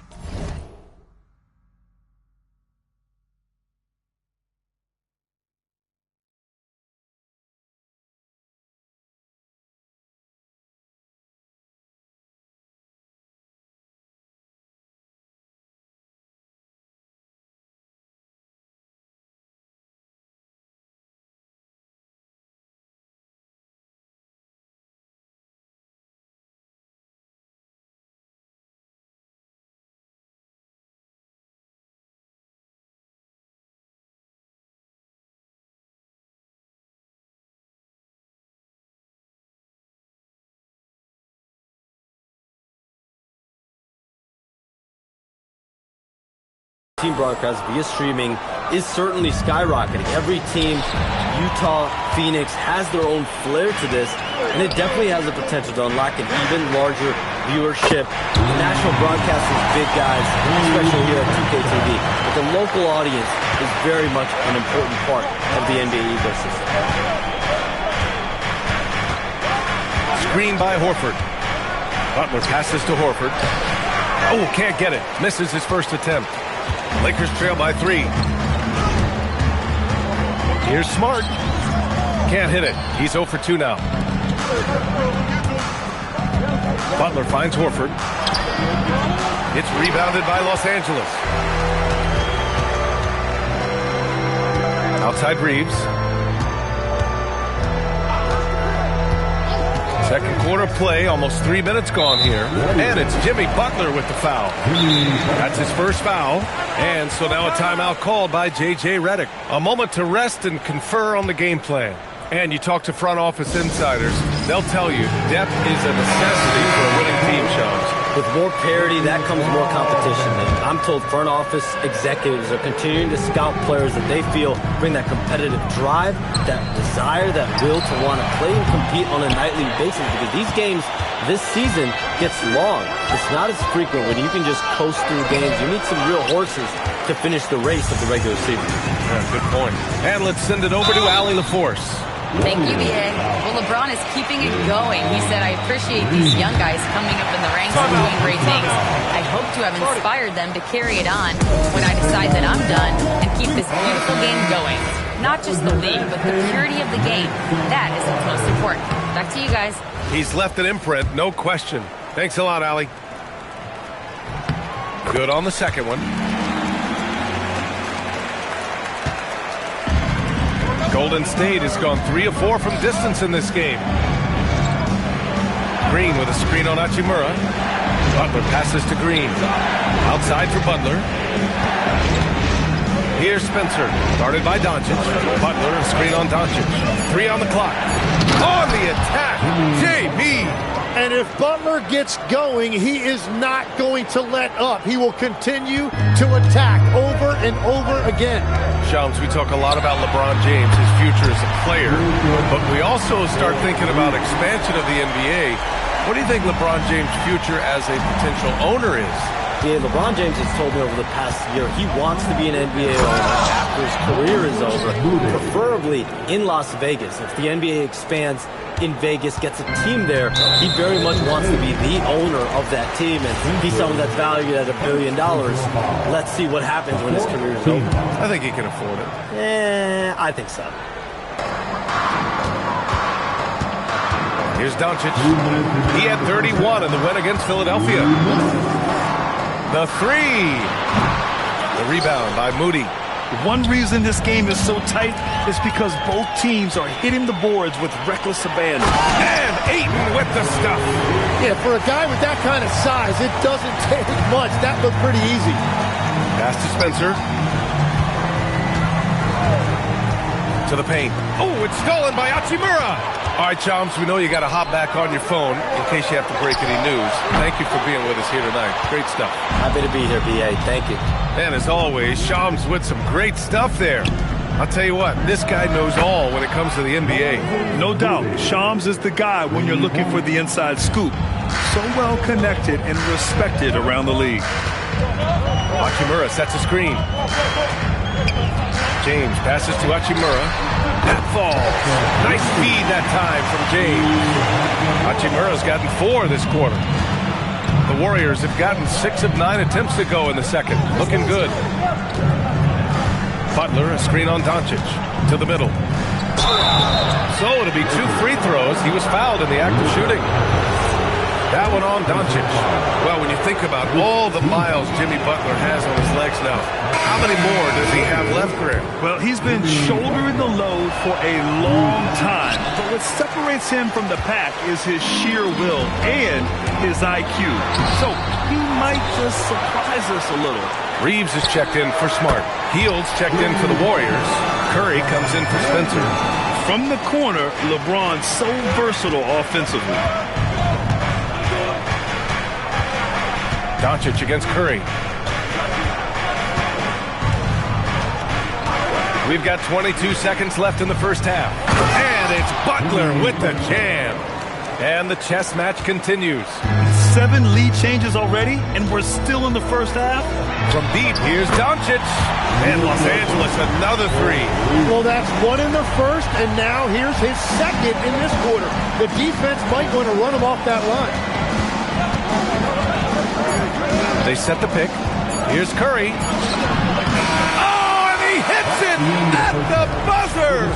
Team broadcast via streaming is certainly skyrocketing. Every team, Utah, Phoenix, has their own flair to this, and it definitely has the potential to unlock an even larger viewership. The national broadcast is big, guys, especially here at 2K TV, but the local audience is very much an important part of the NBA ecosystem. Screen by Horford. Butler passes to Horford. Oh, can't get it. Misses his first attempt. Lakers trail by 3. Here's Smart. Can't hit it. He's 0 for 2 now. Butler finds Horford. It's rebounded by Los Angeles. Outside Reeves. Second quarter play, almost 3 minutes gone here. And it's Jimmy Butler with the foul. That's his first foul. And so now a timeout called by J.J. Redick. A moment to rest and confer on the game plan. And you talk to front office insiders, they'll tell you depth is a necessity for a winning team, Shams. With more parity, that comes more competition. And I'm told front office executives are continuing to scout players that they feel bring that competitive drive, that desire, that will to want to play and compete on a nightly basis, because these games this season gets long. It's not as frequent when you can just coast through games. You need some real horses to finish the race of the regular season. Yeah, good point. And let's send it over to Allie LaForce. Thank you, B.A. Well, LeBron is keeping it going. He said, I appreciate these young guys coming up in the ranks and doing great things. I hope to have inspired them to carry it on when I decide that I'm done and keep this beautiful game going. Not just the league, but the purity of the game. That is what's most important. Back to you guys. He's left an imprint, no question. Thanks a lot, Allie. Good on the second one. Golden State has gone 3 of 4 from distance in this game. Green with a screen on Hachimura. Butler passes to Green. Outside for Butler. Here's Spencer. Guarded by Doncic. Butler, a screen on Doncic. 3 on the clock. On the attack, J.B. And if Butler gets going, he is not going to let up. He will continue to attack over and over again. Shams, we talk a lot about LeBron James, his future as a player, but we also start thinking about expansion of the NBA. What do you think LeBron James' future as a potential owner is? Yeah, LeBron James has told me over the past year he wants to be an NBA owner after his career is over, preferably in Las Vegas. If the NBA expands in Vegas, gets a team there, he very much wants to be the owner of that team, and he's someone that's valued at $1 billion. Let's see what happens when his career is over. I think he can afford it. I think so. Here's Doncic. He had 31 in the win against Philadelphia. The 3. The rebound by Moody. One reason this game is so tight is because both teams are hitting the boards with reckless abandon. And Ayton with the stuff. Yeah, for a guy with that kind of size, it doesn't take much. That looked pretty easy. Pass to Spencer. To the paint. Oh, it's stolen by Hachimura. All right, Chums, we know you got to hop back on your phone in case you have to break any news. Thank you for being with us here tonight. Great stuff. Happy to be here, B.A. Thank you. And as always, Shams with some great stuff there. I'll tell you what, this guy knows all when it comes to the NBA. No doubt, Shams is the guy when you're looking for the inside scoop. So well connected and respected around the league. Hachimura sets a screen. James passes to Hachimura. That falls. Nice feed that time from James. Hachimura's gotten 4 this quarter. The Warriors have gotten 6 of 9 attempts to go in the second. Looking good. Butler, a screen on Doncic. To the middle. So it'll be 2 free throws. He was fouled in the act of shooting. That one on Doncic. Well, when you think about all the miles Jimmy Butler has on his legs now, how many more does he have left, Graham? Well, he's been shouldering the load for a long time. But what separates him from the pack is his sheer will and his IQ. So he might just surprise us a little. Reeves is checked in for Smart. Heald's checked in for the Warriors. Curry comes in for Spencer. From the corner, LeBron's so versatile offensively. Doncic against Curry. We've got 22 seconds left in the first half. And it's Butler with the jam. And the chess match continues. 7 lead changes already, and we're still in the first half. From deep, here's Doncic. And Los Angeles, another 3. Well, that's 1 in the first, and now here's his second in this quarter. The defense might want to run him off that line. They set the pick. Here's Curry. Oh, and he hits it at the buzzer.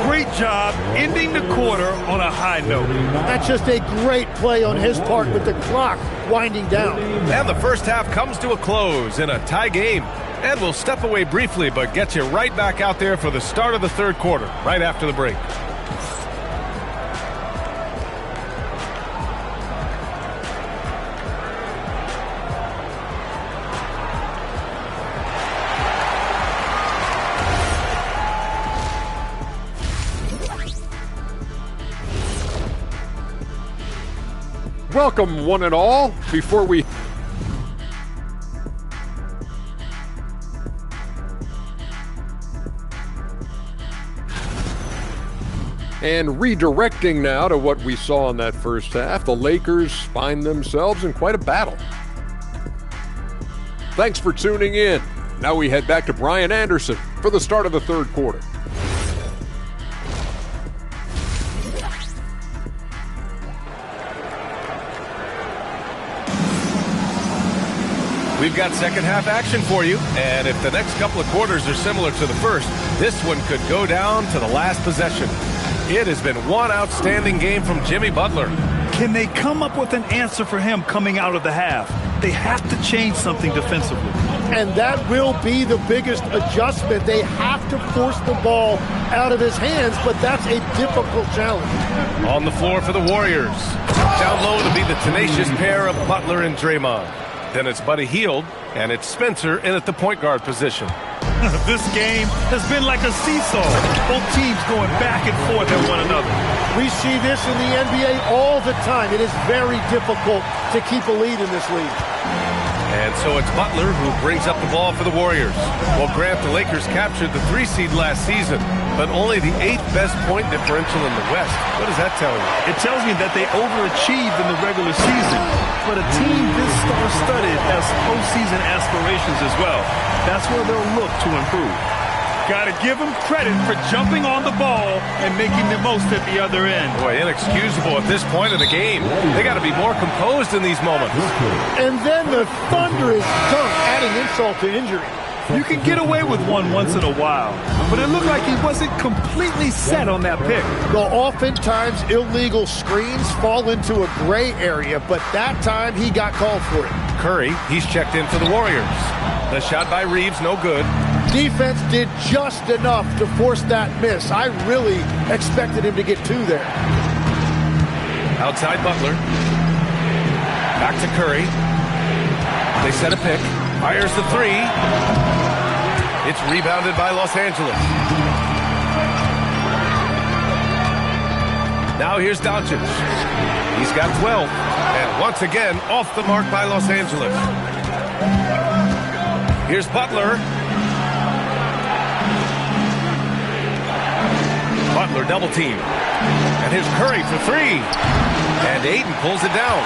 Great job ending the quarter on a high note. That's just a great play on his part with the clock winding down. And the first half comes to a close in a tie game. And we'll step away briefly, but get you right back out there for the start of the third quarter, right after the break. Welcome, one and all. Before we and redirecting now to what we saw in that first half, the Lakers find themselves in quite a battle. Thanks for tuning in. Now we head back to Brian Anderson for the start of the third quarter. We've got second half action for you, and if the next couple of quarters are similar to the first, this one could go down to the last possession. It has been one outstanding game from Jimmy Butler. Can they come up with an answer for him coming out of the half? They have to change something defensively. And that will be the biggest adjustment. They have to force the ball out of his hands, but that's a difficult challenge. On the floor for the Warriors. Down low to be the tenacious pair of Butler and Draymond. Then it's Buddy Hield, and it's Spencer in at the point guard position. This game has been like a seesaw. Both teams going back and forth at one another. We see this in the NBA all the time. It is very difficult to keep a lead in this league. And so it's Butler who brings up the ball for the Warriors. Well, Grant, the Lakers captured the 3 seed last season, but only the 8th best point differential in the West. What does that tell you? It tells me that they overachieved in the regular season, but a team this star-studded has postseason aspirations as well. That's where they'll look to improve. Got to give them credit for jumping on the ball and making the most at the other end. Boy, inexcusable at this point of the game. They got to be more composed in these moments. And then the thunderous dunk, adding insult to injury. You can get away with one once in a while, but it looked like he wasn't completely set on that pick. Well, oftentimes illegal screens fall into a gray area, but that time he got called for it. Curry, he's checked in for the Warriors. The shot by Reeves, no good. Defense did just enough to force that miss. I really expected him to get 2 there. Outside Butler. Back to Curry. They set a pick. Fires the 3. It's rebounded by Los Angeles. Now here's Doncic. He's got 12. And once again, off the mark by Los Angeles. Here's Butler. Butler double team. And here's Curry for three. And Ayton pulls it down.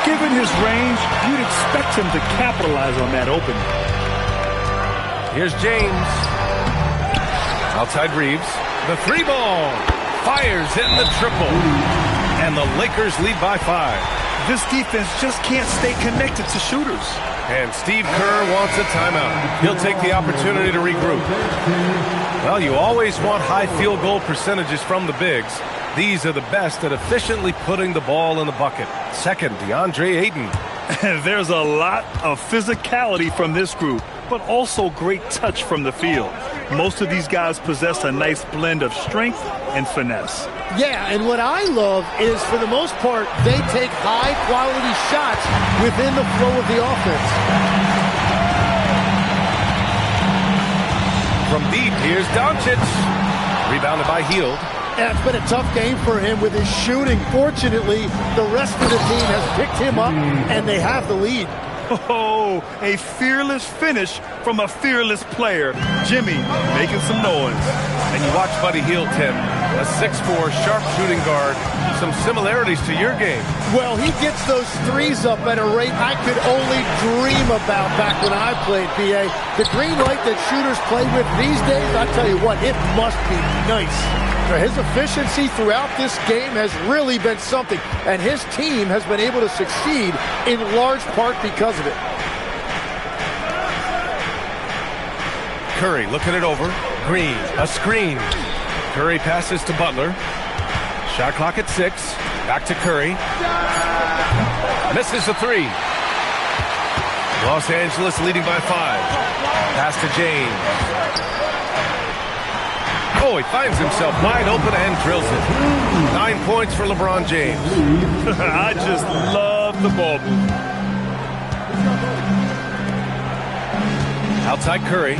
Given his range, you'd expect him to capitalize on that opening. Here's James. Outside Reeves. The three ball. Fires in the triple. And the Lakers lead by 5. This defense just can't stay connected to shooters. And Steve Kerr wants a timeout. He'll take the opportunity to regroup. Well, you always want high field goal percentages from the bigs. These are the best at efficiently putting the ball in the bucket. Second, DeAndre Ayton. There's a lot of physicality from this group, but also great touch from the field. Most of these guys possess a nice blend of strength and finesse. Yeah, and what I love is, for the most part, they take high-quality shots within the flow of the offense. From deep, here's Doncic. Rebounded by Hield. Yeah, it's been a tough game for him with his shooting. Fortunately, the rest of the team has picked him up, and they have the lead. Oh, a fearless finish from a fearless player. Jimmy making some noise. And you watch Buddy Hield, Tim, a 6'4", sharp-shooting guard. Some similarities to your game. Well, he gets those threes up at a rate I could only dream about back when I played, PA. The green light that shooters play with these days, I tell you what, it must be nice. His efficiency throughout this game has really been something, and his team has been able to succeed in large part because of it. Curry looking it over. Green, a screen. Curry passes to Butler. Shot clock at 6. Back to Curry. Misses the three. Los Angeles leading by 5. Pass to James. Oh, he finds himself wide open and drills it. 9 points for LeBron James. I just love the ball. Outside Curry.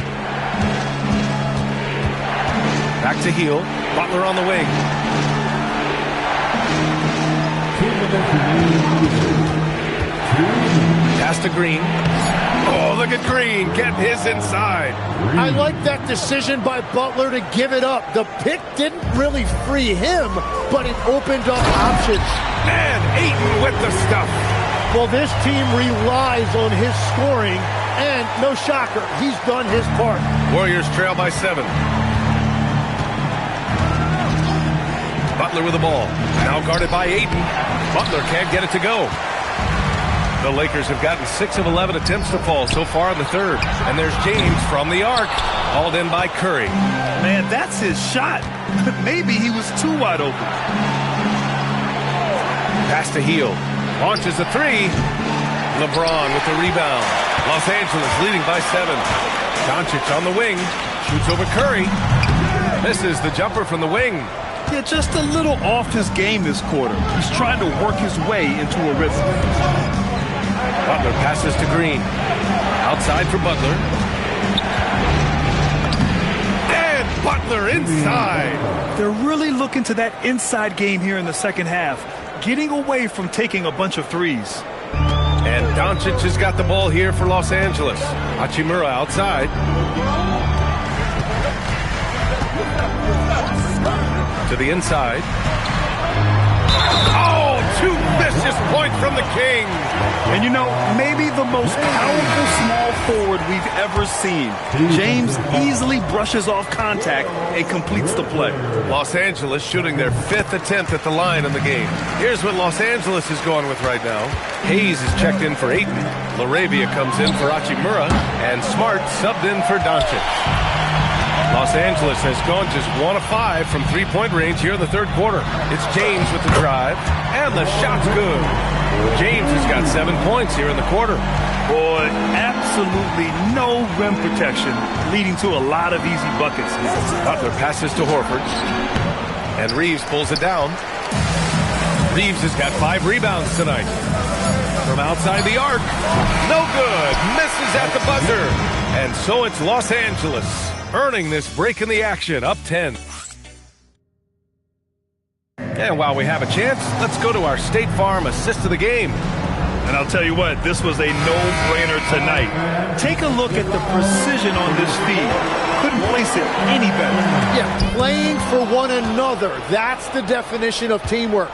Back to Hield. Butler on the wing. Pass to Green. Oh, look at Green getting his inside. I like that decision by Butler to give it up. The pick didn't really free him, but it opened up options. And Ayton with the stuff. Well, this team relies on his scoring, and no shocker, he's done his part. Warriors trail by 7. Butler with the ball. Now guarded by Ayton. Butler can't get it to go. The Lakers have gotten 6 of 11 attempts to fall so far in the third. And there's James from the arc. Hauled in by Curry. Man, that's his shot. Maybe he was too wide open. Pass to Hield. Launches a three. LeBron with the rebound. Los Angeles leading by 7. Doncic on the wing. Shoots over Curry. Misses the jumper from the wing. Yeah, just a little off his game this quarter. He's trying to work his way into a rhythm. Butler passes to Green. Outside for Butler. And Butler inside. They're really looking to that inside game here in the second half, getting away from taking a bunch of threes. And Doncic has got the ball here for Los Angeles. Hachimura outside. To the inside. Oh, two vicious points from the King. And you know, maybe the most powerful small forward we've ever seen. James easily brushes off contact and completes the play. Los Angeles shooting their 5th attempt at the line in the game. Here's what Los Angeles is going with right now. Hayes is checked in for Ayton. LaRavia comes in for Hachimura. And Smart subbed in for Doncic. Los Angeles has gone just 1 of 5 from three-point range here in the third quarter. It's James with the drive, and the shot's good. James has got 7 points here in the quarter. Boy, absolutely no rim protection, leading to a lot of easy buckets. Butler passes to Horford, and Reeves pulls it down. Reeves has got 5 rebounds tonight. From outside the arc, no good, misses at the buzzer. And so it's Los Angeles earning this break in the action, up 10. And while we have a chance, let's go to our State Farm assist of the game. And I'll tell you what, this was a no-brainer tonight. Take a look at the precision on this feed. Couldn't place it any better. Yeah, playing for one another. That's the definition of teamwork.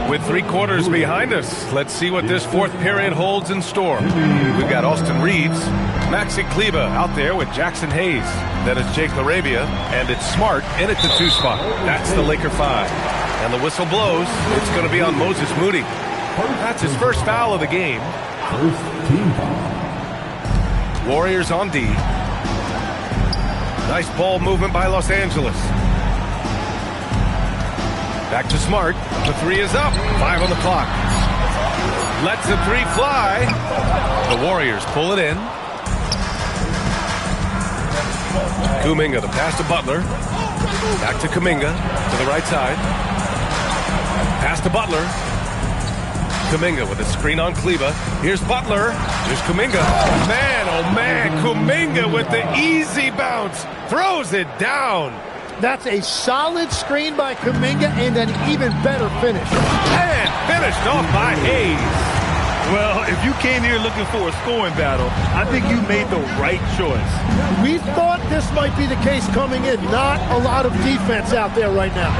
With 3 quarters behind us, let's see what this fourth period holds in store. We've got Austin Reeves, Maxi Kleber out there with Jackson Hayes. Then it's Jake LaRavia, and it's Smart in at the 2 spot. That's the Laker 5. And the whistle blows. It's going to be on Moses Moody. That's his first foul of the game. Warriors on D. Nice ball movement by Los Angeles. Back to Smart. The 3 is up. 5 on the clock. Lets the 3 fly. The Warriors pull it in. Kuminga, the pass to Butler. Back to Kuminga to the right side. Pass to Butler. Kuminga with a screen on Kleber. Here's Butler. Here's Kuminga. Man, oh man, Kuminga with the easy bounce. Throws it down. That's a solid screen by Kuminga and an even better finish. And finished off by Hayes. Well, if you came here looking for a scoring battle, I think you made the right choice. We thought this might be the case coming in. Not a lot of defense out there right now.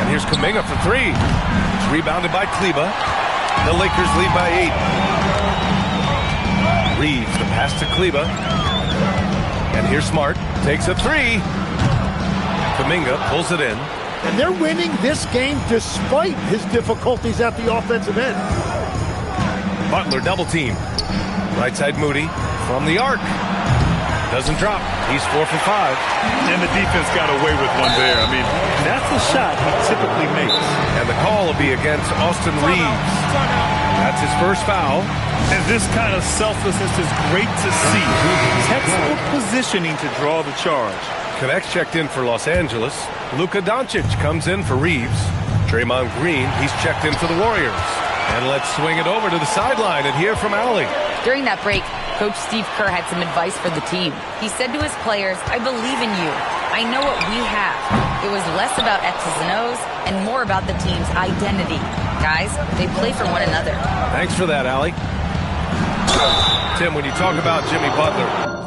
And here's Kuminga for 3. It's rebounded by Kleber. The Lakers lead by 8. Reeves, the pass to Kleber. And here's Smart. Takes a 3. Kuminga pulls it in. And they're winning this game despite his difficulties at the offensive end. Butler double team. Right side Moody from the arc. Doesn't drop. He's 4 for 5. And the defense got away with one there. I mean, that's the shot he typically makes. And the call will be against Austin Reeves. That's his first foul. And this kind of selflessness is great to see. Textbook positioning to draw the charge. Connects checked in for Los Angeles. Luka Doncic comes in for Reeves. Draymond Green, he's checked in for the Warriors. And let's swing it over to the sideline and hear from Allie. During that break, Coach Steve Kerr had some advice for the team. He said to his players, I believe in you. I know what we have. It was less about X's and O's and more about the team's identity. Guys, they play for one another. Thanks for that, Allie. Tim, when you talk about Jimmy Butler,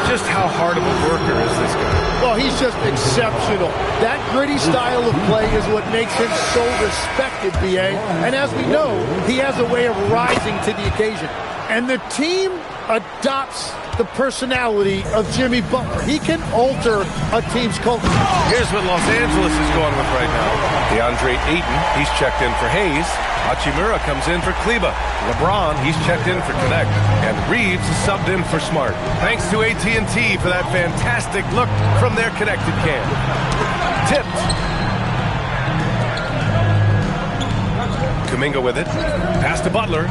just how hard of a worker is this guy? Well, he's just exceptional. That gritty style of play is what makes him so respected, B.A. And as we know, he has a way of rising to the occasion. And the team adopts the personality of Jimmy Butler. He can alter a team's culture. Here's what Los Angeles is going with right now. DeAndre Ayton, he's checked in for Hayes. Hachimura comes in for Kleber. LeBron, he's checked in for Connect. And Reeves is subbed in for Smart. Thanks to AT&T for that fantastic look from their connected cam. Tipped. Kuminga with it. Pass to Butler.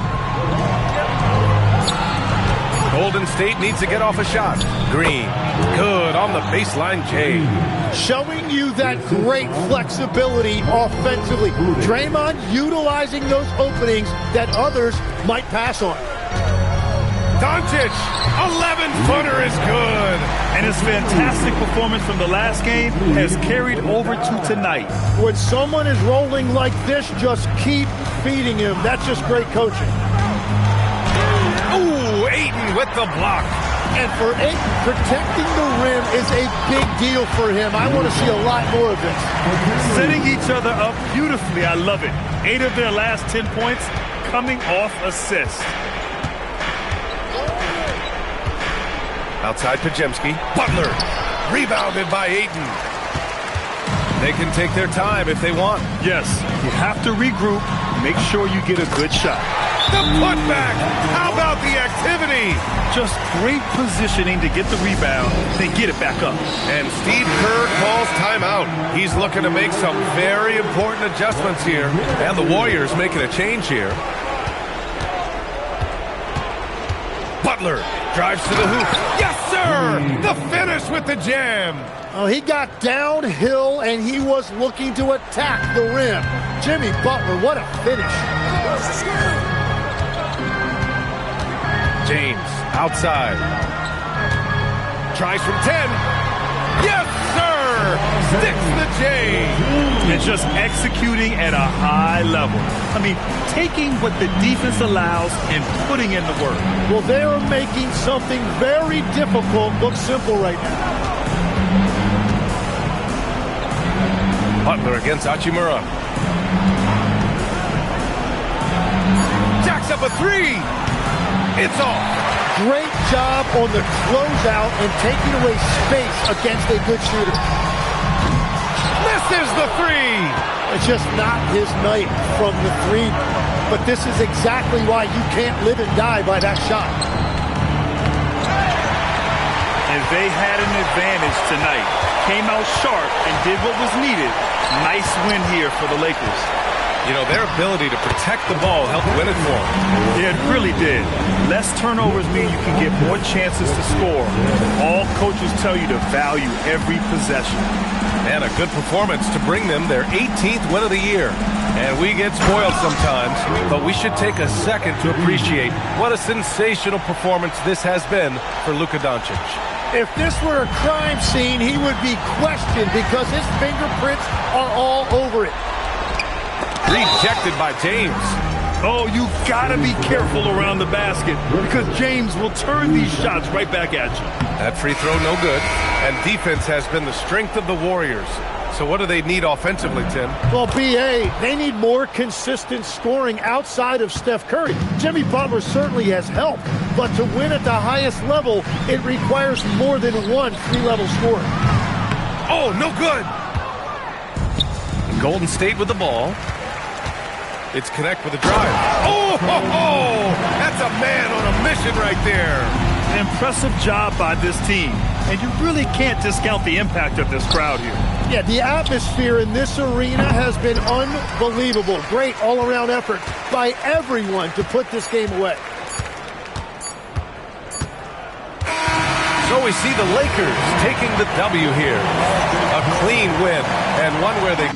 Golden State needs to get off a shot. Green, good on the baseline J. Showing you that great flexibility offensively. Draymond utilizing those openings that others might pass on. Doncic, 11-footer is good. And his fantastic performance from the last game has carried over to tonight. When someone is rolling like this, just keep feeding him. That's just great coaching. Ooh, Ayton with the block. And for Ayton, protecting the rim is a big deal for him. I want to see a lot more of this. Setting each other up beautifully. I love it. 8 of their last 10 points coming off assists. Outside Pajemski. Butler. Rebounded by Ayton. They can take their time if they want. Yes, you have to regroup. Make sure you get a good shot. The putback. How about the activity? Just great positioning to get the rebound, then get it back up. And Steve Kerr calls timeout. He's looking to make some very important adjustments here. And the Warriors making a change here. Butler Drives to the hoop. Yes, sir! The finish with the jam. Oh, he got downhill, and he was looking to attack the rim. Jimmy Butler, what a finish. James, outside. Tries from 10. Yes, sir! Sticks the J. And just executing at a high level. I mean, taking what the defense allows and putting in the work. Well, they are making something very difficult look simple right now. Butler against Hachimura. Jacks up a three. It's off. Great job on the closeout and taking away space against a good shooter. Misses the three. It's just not his night from the three. But this is exactly why you can't live and die by that shot. And they had an advantage tonight. Came out sharp and did what was needed. Nice win here for the Lakers. You know, their ability to protect the ball helped win it for them. Yeah, it really did. Less turnovers mean you can get more chances to score. All coaches tell you to value every possession. And a good performance to bring them their 18th win of the year. And we get spoiled sometimes, but we should take a second to appreciate what a sensational performance this has been for Luka Doncic. If this were a crime scene, he would be questioned because his fingerprints are all over it. Rejected by James. Oh, you gotta be careful around the basket because James will turn these shots right back at you. That free throw no good, and defense has been the strength of the Warriors. So what do they need offensively, Tim? Well, BA, they need more consistent scoring outside of Steph Curry. Jimmy Butler certainly has helped, but to win at the highest level, it requires more than one three-level scorer. Oh, no good. Golden State with the ball. It's connect with a drive. Oh, ho, ho! That's a man on a mission right there. An impressive job by this team. And you really can't discount the impact of this crowd here. Yeah, the atmosphere in this arena has been unbelievable. Great all-around effort by everyone to put this game away. So we see the Lakers taking the W here. A clean win, and one where they